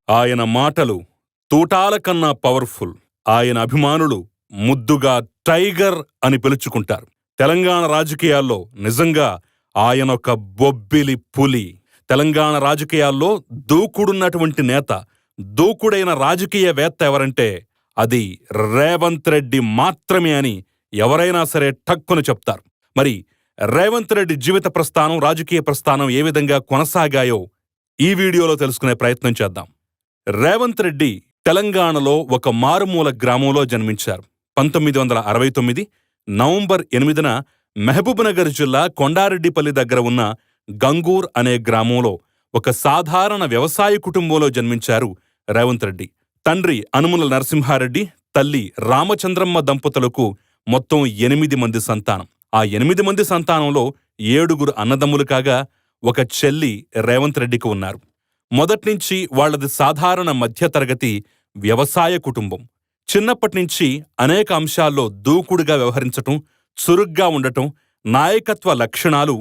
ఆయన మాటలు తూటాల కన్నా పవర్ఫుల్. ఆయన అభిమానులు ముద్దుగా టైగర్ అని పిలుచుకుంటారు. తెలంగాణ రాజకీయాల్లో నిజంగా ఆయనొక బొబ్బిలి పులి. తెలంగాణ రాజకీయాల్లో దూకుడున్నటువంటి నేత, దూకుడైన రాజకీయవేత్త ఎవరంటే అది రేవంత్ రెడ్డి మాత్రమే అని ఎవరైనా సరే టక్కున చెప్తారు. మరి రేవంత్ రెడ్డి జీవిత ప్రస్థానం, రాజకీయ ప్రస్థానం ఏ విధంగా కొనసాగాయో ఈ వీడియోలో తెలుసుకునే ప్రయత్నం చేద్దాం. రేవంత్ రెడ్డి తెలంగాణలో ఒక మారుమూల గ్రామంలో జన్మించారు. 1969 నవంబర్ 8న మహబూబ్నగర్ జిల్లా కొండారెడ్డిపల్లి దగ్గర ఉన్న గంగూర్ అనే గ్రామంలో ఒక సాధారణ వ్యవసాయ కుటుంబంలో జన్మించారు రేవంత్ రెడ్డి. తండ్రి అనుముల నరసింహారెడ్డి, తల్లి రామచంద్రమ్మ దంపతులకు మొత్తం 8 మంది సంతానం. ఆ 8 మంది సంతానంలో 7 అన్నదమ్ములు కాగా ఒక చెల్లి రేవంత్ రెడ్డికి ఉన్నారు. మొదట్నుంచి వాళ్లది సాధారణ మధ్యతరగతి వ్యవసాయ కుటుంబం. చిన్నప్పటినుంచి అనేక అంశాల్లో దూకుడుగా వ్యవహరించటం, చురుగ్గా ఉండటం, నాయకత్వ లక్షణాలు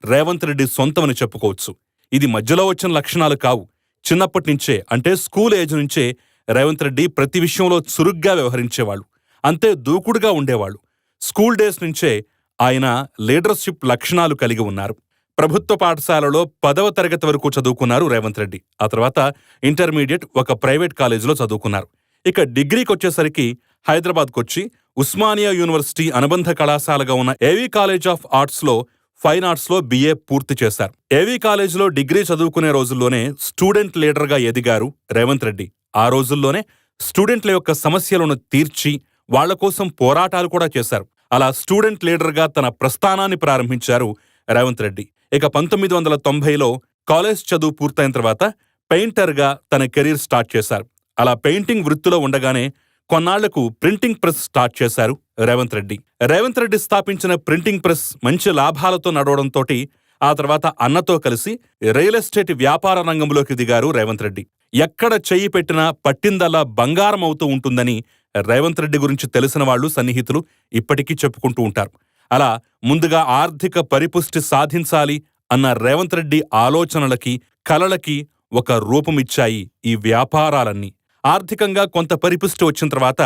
రేవంత్ రెడ్డి సొంతమని చెప్పుకోవచ్చు. ఇది మధ్యలో వచ్చిన లక్షణాలు కావు. చిన్నప్పటినుంచే, అంటే స్కూల్ ఏజ్ నుంచే రేవంత్ రెడ్డి ప్రతి విషయంలో చురుగ్గా వ్యవహరించేవాళ్ళు, అంతే దూకుడుగా ఉండేవాళ్ళు. స్కూల్ డేస్ నుంచే ఆయన లీడర్షిప్ లక్షణాలు కలిగి ఉన్నారు. ప్రభుత్వ పాఠశాలలో 10వ తరగతి వరకు చదువుకున్నారు రేవంత్ రెడ్డి. ఆ తర్వాత ఇంటర్మీడియట్ ఒక ప్రైవేట్ కాలేజీలో చదువుకున్నారు. ఇక డిగ్రీకి వచ్చేసరికి హైదరాబాద్కొచ్చి ఉస్మానియా యూనివర్సిటీ అనుబంధ కళాశాలగా ఉన్న ఏవీ కాలేజ్ ఆఫ్ ఆర్ట్స్లో ఫైన్ ఆర్ట్స్లో BA పూర్తి చేశారు. ఏవీ కాలేజీలో డిగ్రీ చదువుకునే రోజుల్లోనే స్టూడెంట్ లీడర్గా ఎదిగారు రేవంత్ రెడ్డి. ఆ రోజుల్లోనే స్టూడెంట్ల యొక్క సమస్యలను తీర్చి వాళ్ల కోసం పోరాటాలు కూడా చేశారు. అలా స్టూడెంట్ లీడర్గా తన ప్రస్థానాన్ని ప్రారంభించారు రేవంత్ రెడ్డి. ఇక 1990లో కాలేజ్ చదువు పూర్తయిన తర్వాత పెయింటర్గా తన కెరీర్ స్టార్ట్ చేశారు. అలా పెయింటింగ్ వృత్తిలో ఉండగానే కొన్నాళ్లకు ప్రింటింగ్ ప్రెస్ స్టార్ట్ చేశారు రేవంత్ రెడ్డి. రేవంత్ రెడ్డి స్థాపించిన ప్రింటింగ్ ప్రెస్ మంచి లాభాలతో నడవడంతో ఆ తర్వాత అన్నతో కలిసి రియల్ ఎస్టేట్ వ్యాపార రంగంలోకి దిగారు రేవంత్ రెడ్డి. ఎక్కడ చెయ్యి పెట్టినా పట్టిందల్లా బంగారం అవుతూ ఉంటుందని రేవంత్ రెడ్డి గురించి తెలిసిన వాళ్లు, సన్నిహితులు ఇప్పటికీ చెప్పుకుంటూ ఉంటారు. అలా ముందుగా ఆర్థిక పరిపుష్టి సాధించాలి అన్న రేవంత్ రెడ్డి ఆలోచనలకి, కలలకి ఒక రూపమిచ్చాయి ఈ వ్యాపారాలన్నీ. ఆర్థికంగా కొంత పరిపుష్టి వచ్చిన తర్వాత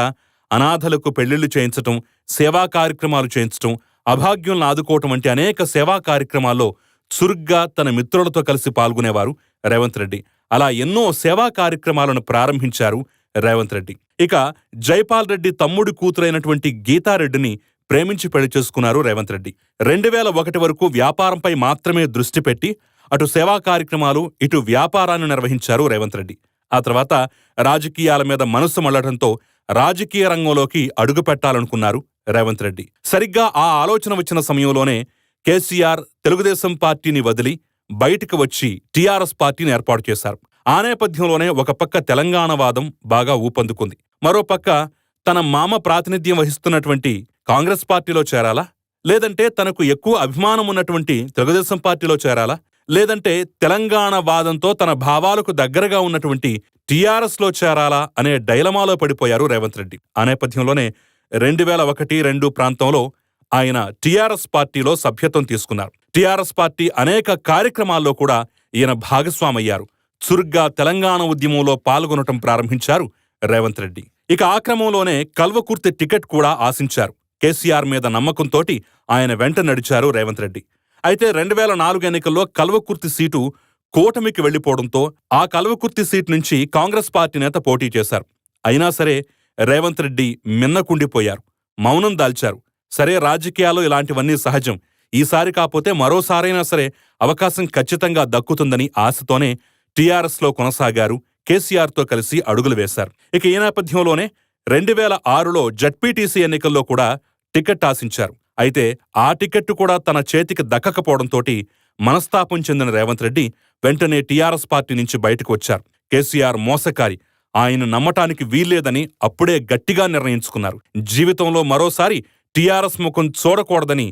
అనాథలకు పెళ్లిళ్లు చేయించటం, సేవా కార్యక్రమాలు చేయించటం, అభాగ్యులను ఆదుకోవటం వంటి అనేక సేవా కార్యక్రమాల్లో చురుగ్గా తన మిత్రులతో కలిసి పాల్గొనేవారు రేవంత్ రెడ్డి. అలా ఎన్నో సేవా కార్యక్రమాలను ప్రారంభించారు రేవంత్ రెడ్డి. ఇక జైపాల్ రెడ్డి తమ్ముడి కూతురైనటువంటి గీతారెడ్డిని ప్రేమించి పెళ్లి చేసుకున్నారు రేవంత్ రెడ్డి. 2001 వరకు వ్యాపారంపై మాత్రమే దృష్టి పెట్టి అటు సేవా కార్యక్రమాలు, ఇటు వ్యాపారాన్ని నిర్వహించారు రేవంత్ రెడ్డి. ఆ తర్వాత రాజకీయాల మీద మనసు మళ్లడంతో రాజకీయ రంగంలోకి అడుగు పెట్టాలనుకున్నారు రేవంత్ రెడ్డి. సరిగ్గా ఆ ఆలోచన వచ్చిన సమయంలోనే కేసీఆర్ తెలుగుదేశం పార్టీని వదిలి బయటకు వచ్చి టీఆర్ఎస్ పార్టీని ఏర్పాటు చేశారు. ఆ నేపథ్యంలోనే ఒక పక్క తెలంగాణ వాదం బాగా ఊపందుకుంది. మరోపక్క తన మామ ప్రాతినిధ్యం వహిస్తున్నటువంటి కాంగ్రెస్ పార్టీలో చేరాలా, లేదంటే తనకు ఎక్కువ అభిమానం ఉన్నటువంటి తెలుగుదేశం పార్టీలో చేరాలా, లేదంటే తెలంగాణ వాదంతో తన భావాలకు దగ్గరగా ఉన్నటువంటి టీఆర్ఎస్లో చేరాలా అనే డైలమాలో పడిపోయారు రేవంత్ రెడ్డి. ఆ నేపథ్యంలోనే 2001-2 ప్రాంతంలో ఆయన టీఆర్ఎస్ పార్టీలో సభ్యత్వం తీసుకున్నారు. టీఆర్ఎస్ పార్టీ అనేక కార్యక్రమాల్లో కూడా ఈయన భాగస్వామయ్యారు. చురుగ్గా తెలంగాణ ఉద్యమంలో పాల్గొనటం ప్రారంభించారు రేవంత్ రెడ్డి. ఇక ఆ క్రమంలోనే కల్వకుర్తి టికెట్ కూడా ఆశించారు. కేసీఆర్ మీద నమ్మకంతోటి ఆయన వెంట నడిచారు రేవంత్ రెడ్డి. అయితే 2004 ఎన్నికల్లో కల్వకుర్తి సీటు కూటమికి వెళ్లిపోవడంతో ఆ కల్వకుర్తి సీట్ నుంచి కాంగ్రెస్ పార్టీ నేత పోటీ చేశారు. అయినా సరే రేవంత్ రెడ్డి మిన్నకుండిపోయారు, మౌనం దాల్చారు. సరే, రాజకీయాల్లో ఇలాంటివన్నీ సహజం, ఈసారి కాకపోతే మరోసారైనా సరే అవకాశం ఖచ్చితంగా దక్కుతుందని ఆశతోనే టీఆర్ఎస్లో కొనసాగారు. కేసీఆర్తో కలిసి అడుగులు వేశారు. ఇక ఈ నేపథ్యంలోనే 2006లో జడ్పీటీసీ ఎన్నికల్లో కూడా టికెట్ ఆశించారు. అయితే ఆ టికెట్టు కూడా తన చేతికి దక్కకపోవడంతో మనస్తాపం చెందిన రేవంత్ రెడ్డి వెంటనే టీఆర్ఎస్ పార్టీ నుంచి బయటకు వచ్చారు. కేసీఆర్ మోసకారి, ఆయన నమ్మటానికి వీల్లేదని అప్పుడే గట్టిగా నిర్ణయించుకున్నారు. జీవితంలో మరోసారి టీఆర్ఎస్ ముఖం చూడకూడదని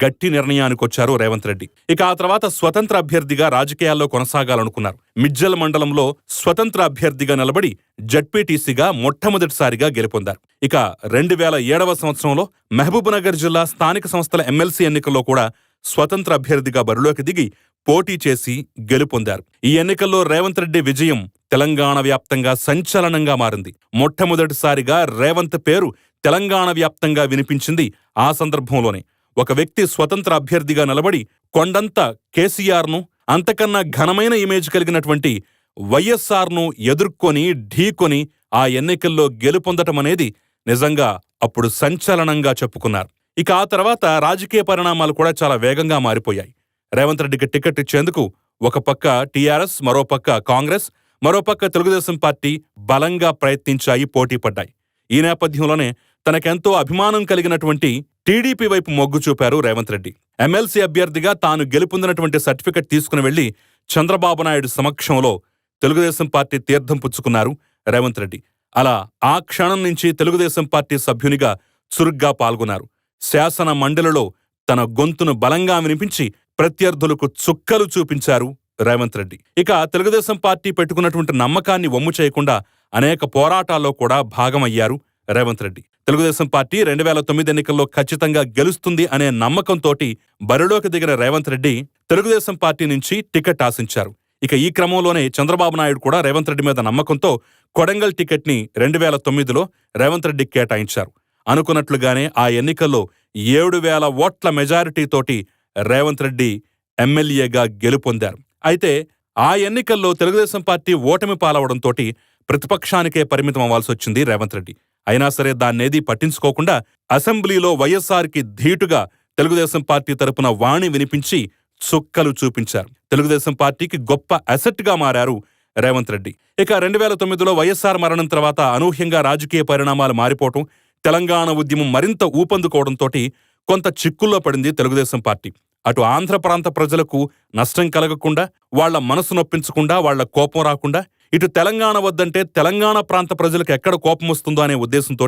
గట్టి నిర్ణయానికొచ్చారు రేవంత్ రెడ్డి. ఇక ఆ తర్వాత స్వతంత్ర అభ్యర్థిగా రాజకీయాల్లో కొనసాగాలనుకున్నారు. మిడ్జల్ మండలంలో స్వతంత్ర అభ్యర్థిగా నిలబడి జడ్పీటీసీగా మొట్టమొదటిసారిగా గెలుపొందారు. ఇక 2007వ సంవత్సరంలో మహబూబ్నగర్ జిల్లా స్థానిక సంస్థల ఎమ్మెల్సీ ఎన్నికల్లో కూడా స్వతంత్ర అభ్యర్థిగా బరిలోకి దిగి పోటీ చేసి గెలుపొందారు. ఈ ఎన్నికల్లో రేవంత్ రెడ్డి విజయం తెలంగాణ వ్యాప్తంగా సంచలనంగా మారింది. మొట్టమొదటిసారిగా రేవంత్ పేరు తెలంగాణ వ్యాప్తంగా వినిపించింది ఆ సందర్భంలోనే. ఒక వ్యక్తి స్వతంత్ర అభ్యర్థిగా నిలబడి కొండంత కేసీఆర్ను, అంతకన్నా ఘనమైన ఇమేజ్ కలిగినటువంటి వైఎస్ఆర్ను ఎదుర్కొని ఢీకొని ఆ ఎన్నికల్లో గెలుపొందటమనేది నిజంగా అప్పుడు సంచలనంగా చెప్పుకున్నారు. ఇక ఆ తర్వాత రాజకీయ పరిణామాలు కూడా చాలా వేగంగా మారిపోయాయి. రేవంత్ రెడ్డికి టికెట్ ఇచ్చేందుకు ఒక పక్క టీఆర్ఎస్, మరోపక్క కాంగ్రెస్, మరోపక్క తెలుగుదేశం పార్టీ బలంగా ప్రయత్నించాయి, పోటీ పడ్డాయి. ఈ నేపథ్యంలోనే తనకెంతో అభిమానం కలిగినటువంటి టీడీపీ వైపు మొగ్గు చూపారు రేవంత్ రెడ్డి. ఎమ్మెల్సీ అభ్యర్థిగా తాను గెలుపొందినటువంటి సర్టిఫికెట్ తీసుకుని వెళ్లి చంద్రబాబు నాయుడు సమక్షంలో తెలుగుదేశం పార్టీ తీర్థం పుచ్చుకున్నారు రేవంత్ రెడ్డి. అలా ఆ క్షణం నుంచి తెలుగుదేశం పార్టీ సభ్యునిగా చురుగ్గా పాల్గొన్నారు. శాసన మండలిలో తన గొంతును బలంగా వినిపించి ప్రత్యర్థులకు చుక్కలు చూపించారు రేవంత్ రెడ్డి. ఇక తెలుగుదేశం పార్టీ పెట్టుకున్నటువంటి నమ్మకాన్ని వమ్ము చేయకుండా అనేక పోరాటాల్లో కూడా భాగమయ్యారు రేవంత్ రెడ్డి. తెలుగుదేశం పార్టీ 2009 ఎన్నికల్లో ఖచ్చితంగా గెలుస్తుంది అనే నమ్మకంతోటి బరిలోకి దిగిన రేవంత్ రెడ్డి తెలుగుదేశం పార్టీ నుంచి టికెట్ ఆశించారు. ఇక ఈ క్రమంలోనే చంద్రబాబు నాయుడు కూడా రేవంత్ రెడ్డి మీద నమ్మకంతో కొడంగల్ టికెట్ ని 2009లో రేవంత్ రెడ్డికి కేటాయించారు. అనుకున్నట్లుగానే ఆ ఎన్నికల్లో 7,000 ఓట్ల మెజారిటీతోటి రేవంత్ రెడ్డి ఎమ్మెల్యేగా గెలుపొందారు. అయితే ఆ ఎన్నికల్లో తెలుగుదేశం పార్టీ ఓటమి పాలవడంతో ప్రతిపక్షానికే పరిమితం అవ్వాల్సొచ్చింది రేవంత్ రెడ్డి. అయినా సరే దాన్నేదీ పట్టించుకోకుండా అసెంబ్లీలో వైఎస్ఆర్కి ధీటుగా తెలుగుదేశం పార్టీ తరపున వాణి వినిపించి చుక్కలు చూపించారు. తెలుగుదేశం పార్టీకి గొప్ప అసెట్గా మారారు రేవంత్ రెడ్డి. ఇక 2009లో వైఎస్ఆర్ మరణం తర్వాత అనూహ్యంగా రాజకీయ పరిణామాలు మారిపోవటం, తెలంగాణ ఉద్యమం మరింత ఊపందుకోవడంతో కొంత చిక్కుల్లో పడింది తెలుగుదేశం పార్టీ. అటు ఆంధ్ర ప్రాంత ప్రజలకు నష్టం కలగకుండా, వాళ్ల మనసు నొప్పించకుండా, వాళ్ల కోపం రాకుండా, ఇటు తెలంగాణ వద్దంటే తెలంగాణ ప్రాంత ప్రజలకు ఎక్కడ కోపం వస్తుందో అనే ఉద్దేశంతో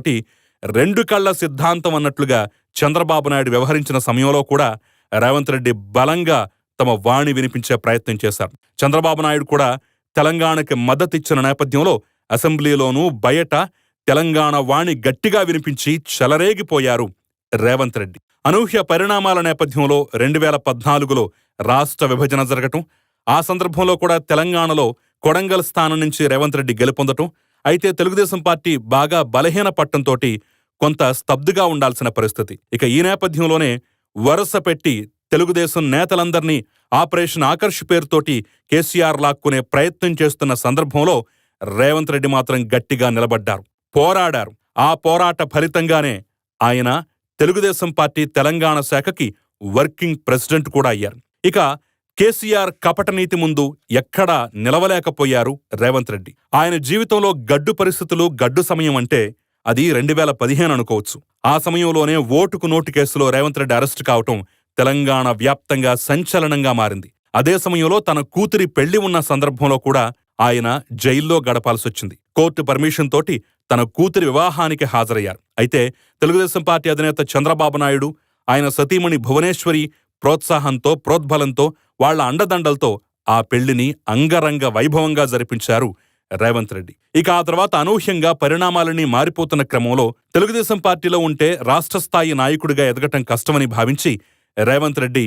2 కళ్ల సిద్ధాంతం అన్నట్లుగా చంద్రబాబు నాయుడు వ్యవహరించిన సమయంలో కూడా రేవంత్ రెడ్డి బలంగా తమ వాణి వినిపించే ప్రయత్నం చేశారు. చంద్రబాబు నాయుడు కూడా తెలంగాణకి మద్దతిచ్చిన నేపథ్యంలో అసెంబ్లీలోనూ బయట తెలంగాణ వాణి గట్టిగా వినిపించి చెలరేగిపోయారు రేవంత్ రెడ్డి. అనూహ్య పరిణామాల నేపథ్యంలో 2014లో రాష్ట్ర విభజన జరగటం, ఆ సందర్భంలో కూడా తెలంగాణలో కొడంగల్ స్థానం నుంచి రేవంత్ రెడ్డి గెలుపొందటం. అయితే తెలుగుదేశం పార్టీ బాగా బలహీన పట్టంతో కొంత స్తబ్దుగా ఉండాల్సిన పరిస్థితి. ఇక ఈ నేపథ్యంలోనే వరుస పెట్టి తెలుగుదేశం నేతలందర్నీ ఆపరేషన్ ఆకర్ష్ పేరుతోటి కేసీఆర్ లాక్కునే ప్రయత్నం చేస్తున్న సందర్భంలో రేవంత్ రెడ్డి మాత్రం గట్టిగా నిలబడ్డారు, పోరాడారు. ఆ పోరాట ఫలితంగానే ఆయన తెలుగుదేశం పార్టీ తెలంగాణ శాఖకి వర్కింగ్ ప్రెసిడెంట్ కూడా అయ్యారు. ఇక కేసీఆర్ కపట నీతి ముందు ఎక్కడా నిలవలేకపోయారు రేవంత్ రెడ్డి. ఆయన జీవితంలో గడ్డు పరిస్థితులు, గడ్డు సమయం అంటే అది 2015 అనుకోవచ్చు. ఆ సమయంలోనే ఓటుకు నోటు కేసులో రేవంత్ రెడ్డి అరెస్టు కావటం తెలంగాణ వ్యాప్తంగా సంచలనంగా మారింది. అదే సమయంలో తన కూతురి పెళ్లి ఉన్న సందర్భంలో కూడా ఆయన జైల్లో గడపాల్సొచ్చింది. కోర్టు పర్మిషన్ తోటి తన కూతురి వివాహానికి హాజరయ్యారు. అయితే తెలుగుదేశం పార్టీ అధినేత చంద్రబాబు నాయుడు, ఆయన సతీమణి భువనేశ్వరి ప్రోత్సాహంతో, ప్రోద్బలంతో, వాళ్ల అండదండలతో ఆ పెళ్లిని అంగరంగ వైభవంగా జరిపించారు రేవంత్ రెడ్డి. ఇక ఆ తర్వాత అనూహ్యంగా పరిణామాలన్నీ మారిపోతున్న క్రమంలో తెలుగుదేశం పార్టీలో ఉంటే రాష్ట్ర స్థాయి నాయకుడిగా ఎదగటం కష్టమని భావించి రేవంత్ రెడ్డి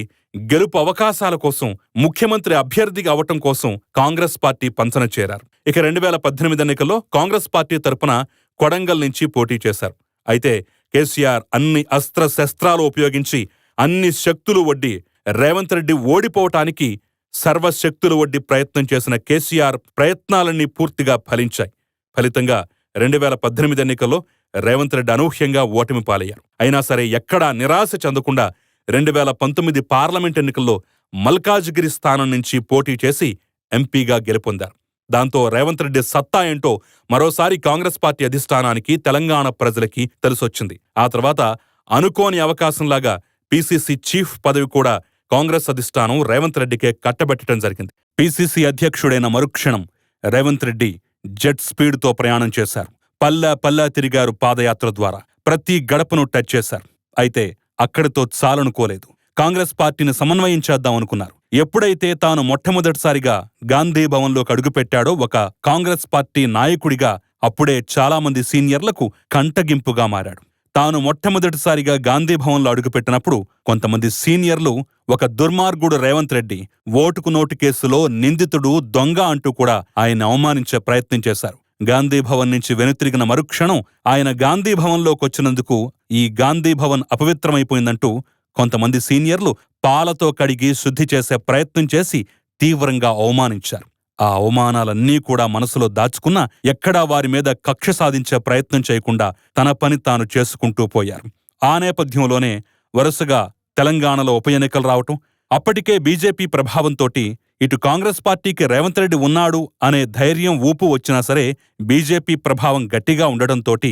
గెలుపు అవకాశాల కోసం, ముఖ్యమంత్రి అభ్యర్థిగా అవటం కోసం కాంగ్రెస్ పార్టీ పంచన చేరారు. ఇక 2018 ఎన్నికల్లో కాంగ్రెస్ పార్టీ తరపున కొడంగల్ నుంచి పోటీ చేశారు. అయితే కేసీఆర్ అన్ని అస్త్ర శస్త్రాలు ఉపయోగించి, అన్ని శక్తులు ఒడ్డి రేవంత్ రెడ్డి ఓడిపోవటానికి సర్వశక్తులు ఒడ్డి ప్రయత్నం చేసిన కేసీఆర్ ప్రయత్నాలన్నీ పూర్తిగా ఫలించాయి. ఫలితంగా 2018 ఎన్నికల్లో రేవంత్ రెడ్డి అనూహ్యంగా ఓటమి పాలయ్యారు. అయినా సరే ఎక్కడా నిరాశ చెందకుండా 2019 పార్లమెంట్ ఎన్నికల్లో మల్కాజ్గిరి స్థానం నుంచి పోటీ చేసి ఎంపీగా గెలుపొందారు. దాంతో రేవంత్ రెడ్డి సత్తా ఏంటో మరోసారి కాంగ్రెస్ పార్టీ అధిష్టానానికి, తెలంగాణ ప్రజలకి తెలిసొచ్చింది. ఆ తర్వాత అనుకోని అవకాశంలాగా పీసీసీ చీఫ్ పదవి కూడా కాంగ్రెస్ అధిష్టానం రేవంత్ రెడ్డికే కట్టబెట్టడం జరిగింది. పీసీసీ అధ్యక్షుడైన మరుక్షణం రేవంత్ రెడ్డి జెట్ స్పీడ్తో ప్రయాణం చేశారు. పల్లా తిరిగారు పాదయాత్ర ద్వారా. ప్రతి గడపను టచ్ చేశారు. అయితే అక్కడితో చాలనుకోలేదు. కాంగ్రెస్ పార్టీని సమన్వయం చేద్దామనుకున్నారు. ఎప్పుడైతే తాను మొట్టమొదటిసారిగా గాంధీ భవన్లోకి అడుగుపెట్టాడో ఒక కాంగ్రెస్ పార్టీ నాయకుడిగా, అప్పుడే చాలామంది సీనియర్లకు కంటగింపుగా మారాడు. తాను మొట్టమొదటిసారిగా గాంధీభవన్లో అడుగుపెట్టినప్పుడు కొంతమంది సీనియర్లు ఒక దుర్మార్గుడు రేవంత్ రెడ్డి, ఓటుకు నోటు కేసులో నిందితుడు, దొంగ అంటూ కూడా ఆయన అవమానించే ప్రయత్నం చేశారు. గాంధీభవన్ నుంచి వెనుతిరిగిన మరుక్షణం ఆయన గాంధీభవన్లోకొచ్చినందుకు ఈ గాంధీభవన్ అపవిత్రమైపోయిందంటూ కొంతమంది సీనియర్లు పాలతో కడిగి శుద్ధి చేసే ప్రయత్నం చేసి తీవ్రంగా అవమానించారు. ఆ అవమానాలన్నీ కూడా మనసులో దాచుకున్నా ఎక్కడా వారి మీద కక్ష సాధించే ప్రయత్నం చేయకుండా తన పని తాను చేసుకుంటూ పోయారు. ఆ నేపథ్యంలోనే వరుసగా తెలంగాణలో ఉప ఎన్నికలు రావటం, అప్పటికే బీజేపీ ప్రభావంతోటి ఇటు కాంగ్రెస్ పార్టీకి రేవంత్ రెడ్డి ఉన్నాడు అనే ధైర్యం, ఊపు వచ్చినా సరే బీజేపీ ప్రభావం గట్టిగా ఉండడంతోటి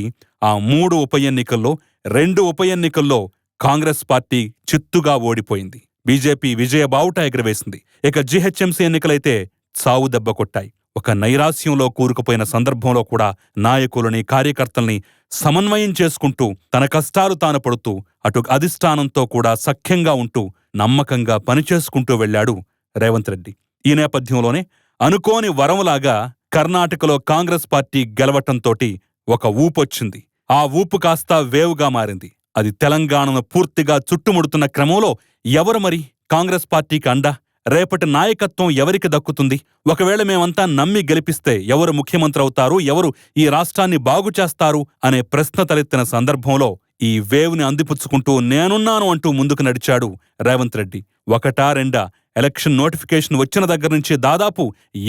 ఆ 3 ఉప ఎన్నికల్లో 2 ఉప ఎన్నికల్లో కాంగ్రెస్ పార్టీ చిత్తుగా ఓడిపోయింది. బీజేపీ విజయ బావుట ఎగరవేసింది. ఇక జీహెచ్ఎంసీ ఎన్నికలైతే చావు దెబ్బ కొట్టాయి. ఒక నైరాస్యంలో కూరుకుపోయిన సందర్భంలో కూడా నాయకులని, కార్యకర్తల్ని సమన్వయం చేసుకుంటూ తన కష్టాలు తాను పడుతూ అటు అధిష్టానంతో కూడా సఖ్యంగా ఉంటూ నమ్మకంగా పనిచేసుకుంటూ వెళ్లాడు రేవంత్ రెడ్డి. ఈ నేపథ్యంలోనే అనుకోని వరంలాగా కర్ణాటకలో కాంగ్రెస్ పార్టీ గెలవటంతోటి ఒక ఊపొచ్చింది. ఆ ఊపు కాస్త వేవ్గా మారింది. అది తెలంగాణను పూర్తిగా చుట్టుముడుతున్న క్రమంలో ఎవరు మరి కాంగ్రెస్ పార్టీకి అండ? రేపటి నాయకత్వం ఎవరికి దక్కుతుంది? ఒకవేళ మేమంతా నమ్మి గెలిపిస్తే ఎవరు ముఖ్యమంత్రి అవుతారు, ఎవరు ఈ రాష్ట్రాన్ని బాగు చేస్తారు అనే ప్రశ్న తలెత్తిన సందర్భంలో ఈ వేవ్ని అందిపుచ్చుకుంటూ నేనున్నాను అంటూ ముందుకు నడిచాడు రేవంత్ రెడ్డి. ఒకటా రెండా ఎలక్షన్ నోటిఫికేషన్ వచ్చిన దగ్గర నుంచి దాదాపు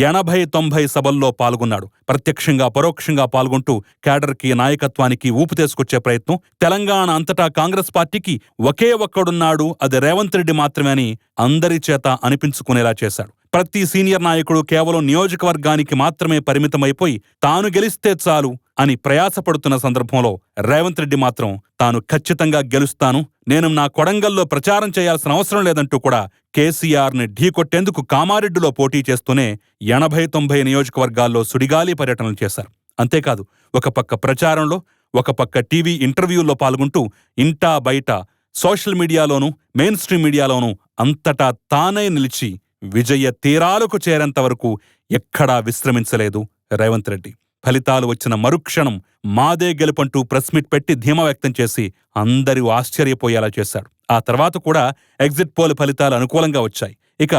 80-90 సభల్లో పాల్గొన్నాడు. ప్రత్యక్షంగా పరోక్షంగా పాల్గొంటూ కేడర్కి, నాయకత్వానికి ఊపు తీసుకొచ్చే ప్రయత్నం. తెలంగాణ అంతటా కాంగ్రెస్ పార్టీకి ఒకే ఒక్కడున్నాడు, అది రేవంత్ రెడ్డి మాత్రమే అని అందరి చేత అనిపించుకునేలా చేశాడు. ప్రతి సీనియర్ నాయకుడు కేవలం నియోజకవర్గానికి మాత్రమే పరిమితమైపోయి తాను గెలిస్తే చాలు అని ప్రయాసపడుతున్న సందర్భంలో రేవంత్ రెడ్డి మాత్రం తాను ఖచ్చితంగా గెలుస్తాను, నేను నా కొడంగల్లో ప్రచారం చేయాల్సిన అవసరం లేదంటూ కూడా కేసీఆర్ని ఢీకొట్టేందుకు కామారెడ్డిలో పోటీ చేస్తూనే 80-90 నియోజకవర్గాల్లో సుడిగాలి పర్యటనలు చేశారు. అంతేకాదు ఒక పక్క ప్రచారంలో, ఒక పక్క టీవీ ఇంటర్వ్యూల్లో పాల్గొంటూ ఇంటా బయట సోషల్ మీడియాలోనూ, మెయిన్ స్ట్రీమ్ మీడియాలోనూ అంతటా తానే నిలిచి విజయ తీరాలకు చేరేంత వరకు ఎక్కడా విశ్రమించలేదు రేవంత్ రెడ్డి. ఫలితాలు వచ్చిన మరుక్షణం మాదే గెలుపంటూ ప్రెస్ మీట్ పెట్టి ధీమా వ్యక్తం చేసి అందరూ ఆశ్చర్యపోయేలా చేశాడు. ఆ తర్వాత కూడా ఎగ్జిట్ పోల్ ఫలితాలు అనుకూలంగా వచ్చాయి. ఇక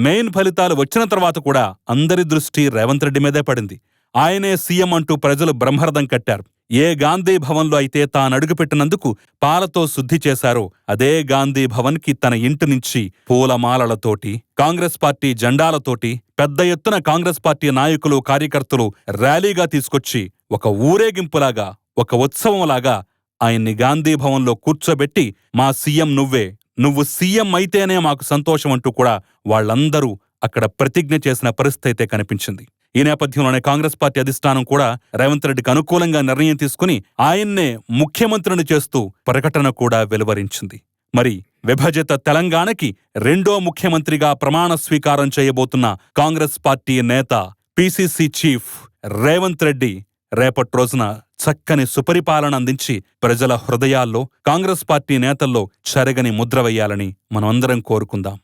మెయిన్ ఫలితాలు వచ్చిన తర్వాత కూడా అందరి దృష్టి రేవంత్ రెడ్డి మీదే పడింది. ఆయనే సీఎం అంటూ ప్రజలు బ్రహ్మరథం కట్టారు. ఏ గాంధీ భవన్లో అయితే తానడుగుపెట్టినందుకు పాలతో శుద్ధి చేశారో అదే గాంధీ భవన్ కి తన ఇంటి నుంచి పూలమాలలతోటి, కాంగ్రెస్ పార్టీ జెండాలతోటి పెద్ద ఎత్తున కాంగ్రెస్ పార్టీ నాయకులు, కార్యకర్తలు ర్యాలీగా తీసుకొచ్చి ఒక ఊరేగింపులాగా, ఒక ఉత్సవంలాగా ఆయన్ని గాంధీ భవన్లో కూర్చోబెట్టి మా సీఎం నువ్వే, నువ్వు సీఎం అయితేనే మాకు సంతోషం అంటూ కూడా వాళ్ళందరూ అక్కడ ప్రతిజ్ఞ చేసిన పరిస్థితి కనిపించింది. ఈ నేపథ్యంలోనే కాంగ్రెస్ పార్టీ అధిష్టానం కూడా రేవంత్ రెడ్డికి అనుకూలంగా నిర్ణయం తీసుకుని ఆయన్నే ముఖ్యమంత్రిని చేస్తూ ప్రకటన కూడా వెలువరించింది. మరి విభజిత తెలంగాణకి రెండో ముఖ్యమంత్రిగా ప్రమాణ స్వీకారం చేయబోతున్న కాంగ్రెస్ పార్టీ నేత, పీసీసీ చీఫ్ రేవంత్ రెడ్డి రేపటి రోజున చక్కని సుపరిపాలన అందించి ప్రజల హృదయాల్లో, కాంగ్రెస్ పార్టీ నేతల్లో చెరగని ముద్ర వేయాలని మనమందరం కోరుకుందాం.